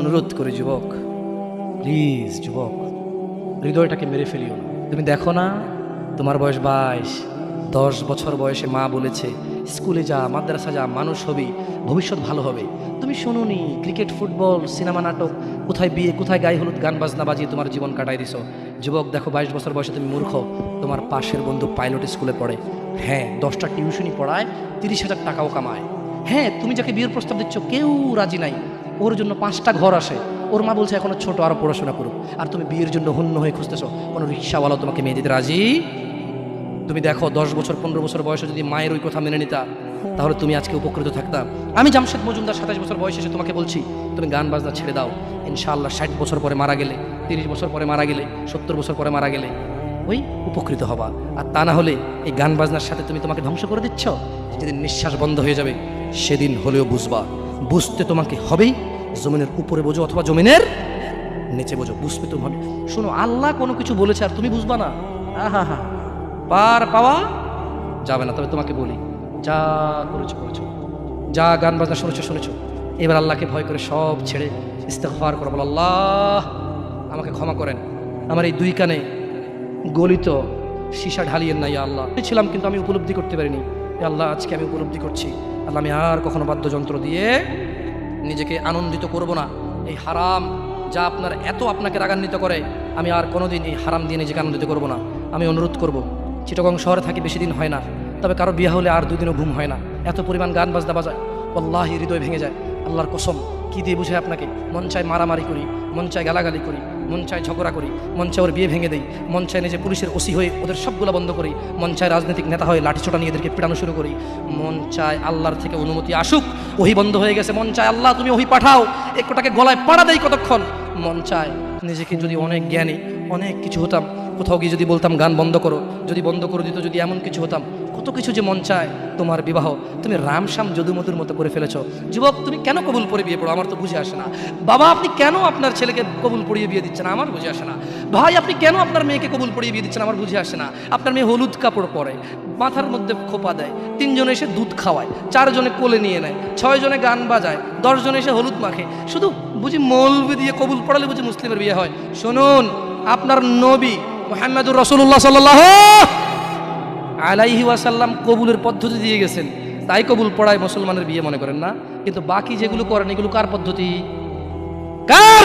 অনুরোধ করি যুবক, প্লিজ যুবক, হৃদয়টাকে মেরে ফেলিও না। তুমি দেখো না, তোমার বয়স 22, 10 বছর বয়সে মা বলেছে স্কুলে যা, মাদ্রাসা যা, মানুষ হবি, ভবিষ্যৎ ভালো হবে। তুমি শোনোনি, ক্রিকেট, ফুটবল, সিনেমা, নাটক, কোথায় বিয়ে, কোথায় গায়ে হলুদ, গান বাজনা বাজিয়ে তোমার জীবন কাটাই দিছো। যুবক দেখো, 22 বছর বয়সে তুমি মূর্খ। তোমার পাশের বন্ধু পাইলট স্কুলে পড়ে, হ্যাঁ 10টা টিউশনি পড়ায়, 30,000 টাকাও কামায়। হ্যাঁ, তুমি যাকে বিয়ের প্রস্তাব দিচ্ছ কেউ রাজি নাই, ওর জন্য 5টা ঘর আসে, ওর মা বলছে এখনো ছোট, আরো পড়াশোনা করুক, আর তুমি বিয়ের জন্য হন্য হয়ে খুঁজতেছো। কোনো রিক্সাওয়ালাও তোমাকে মেয়ে দিতে রাজি। তুমি দেখো 10 বছর 15 বছর বয়সে যদি মায়ের ওই কথা মেনে নিতা, তাহলে তুমি আজকে উপকৃত থাকতা। আমি জামশেদ মজুমদার 27 বছর বয়সে এসে তোমাকে বলছি তুমি গান বাজনা ছেড়ে দাও। ইনশাআল্লাহ 60 বছর পরে মারা গেলে, 30 বছর পরে মারা গেলে, 70 বছর পরে মারা গেলে ওই উপকৃত হবা। আর তা না হলে এই গান বাজনার সাথে তুমি তোমাকে ধ্বংস করে দিচ্ছ। যেদিন নিঃশ্বাস বন্ধ হয়ে যাবে সেদিন হলেও বুঝবা। বুঝতে তোমাকে হবেই, জমিনের উপরে বোঝো অথবা জমিনের নিচে বোঝো, বুঝবে তুমি হবে। শোনো, আল্লাহ কোনো কিছু বলেছে আর তুমি বুঝবা না, আহা হা, পার পাওয়া যাবে না। তবে তোমাকে বলি, যা করেছো করেছো, যা গান বাজনা শুনেছো শুনেছো, এবার আল্লাহকে ভয় করে সব ছেড়ে ইস্তেগফার করো, বলো আল্লাহ আমাকে ক্ষমা করেন, আমার এই 2 কানে গলিত সীসা ঢালিয়েন না ইয়া আল্লাহ। ছিলাম কিন্তু আমি উপলব্ধি করতে পারিনি, ইয়া আল্লাহ আজকে আমি উপলব্ধি করছি। আল্লাহ আমি আর কখনো বাদ্যযন্ত্র দিয়ে নিজেকে আনন্দিত করব না। এই হারাম যা আপনাকে রাগান্বিত করে, আমি আর কোনোদিন এই হারাম দিয়ে নিজেকে আনন্দিত করব না। আমি অনুরোধ করব, চিটাগং শহরে থাকি, বেশি দিন হয় না, তবে কারো বিয়ে হলে আর 2 দিনও ঘুম হয় না, এত পরিমাণ গান বাজনা বাজায়, আল্লাহি হৃদয় ভেঙে যায়। আল্লাহর কসম, কি দিয়ে বুঝে আপনাকে? মন চায় মারামারি করি, মন চায় গালাগালি করি, মন চায় ঝগড়া করি, মন চায় ওর বিয়ে ভেঙে দেই, মন চায় নিজে পুলিশের ওসি হয়ে ওদের সবগুলো বন্ধ করি, মন চায় রাজনৈতিক নেতা হয়ে লাঠিছোটা নিয়ে এদেরকে পিটানো শুরু করি, মন চায় আল্লাহর থেকে অনুমতি আসুক, ওহি বন্ধ হয়ে গেছে, মন চায় আল্লাহ তুমি ওহি পাঠাও, একটাকে গলায় পাড়া দেই কতক্ষণ। মন চায় নিজেকে যদি অনেক জ্ঞানী, অনেক কিছু হতাম, কোথাও গিয়ে যদি বলতাম গান বন্ধ করো, যদি বন্ধ করে দিত, যদি এমন কিছু হতাম, কত কিছু যে মন চায়। তোমার বিবাহ তুমি রামশ্যাম যদুমধুর মতো করে ফেলেছো। যুবক, তুমি কেন কবুল পড়ে বিয়ে পড়ো? আমার তো বুঝে আসে না। বাবা, আপনি কেন আপনার ছেলেকে কবুল পড়িয়ে বিয়ে দিচ্ছেন? আমার বুঝে আসে না। ভাই, আপনি কেন আপনার মেয়েকে কবুল পড়িয়ে বিয়ে দিচ্ছেন? আমার বুঝে আসে না। আপনার মেয়ে হলুদ কাপড় পরে, মাথার মধ্যে খোপা দেয়, 3 জনে এসে দুধ খাওয়ায়, 4 জনে কোলে নিয়ে নেয়, 6 জনে গান বাজায়, 10 জনে এসে হলুদ মাখে, শুধু বুঝি মৌলবি দিয়ে কবুল পড়ালে বুঝি মুসলিমের বিয়ে হয়? শুনুন, আপনার নবী মুহাম্মদুর রাসূলুল্লাহ সাল্লাল্লাহু আলাইহি ওয়াসাল্লাম কবুলের পদ্ধতি দিয়ে গেছেন, তাই কবুল পড়ায় মুসলমানের বিয়ে মনে করেন না। কিন্তু বাকি যেগুলো করেন এগুলো কার পদ্ধতি? কার?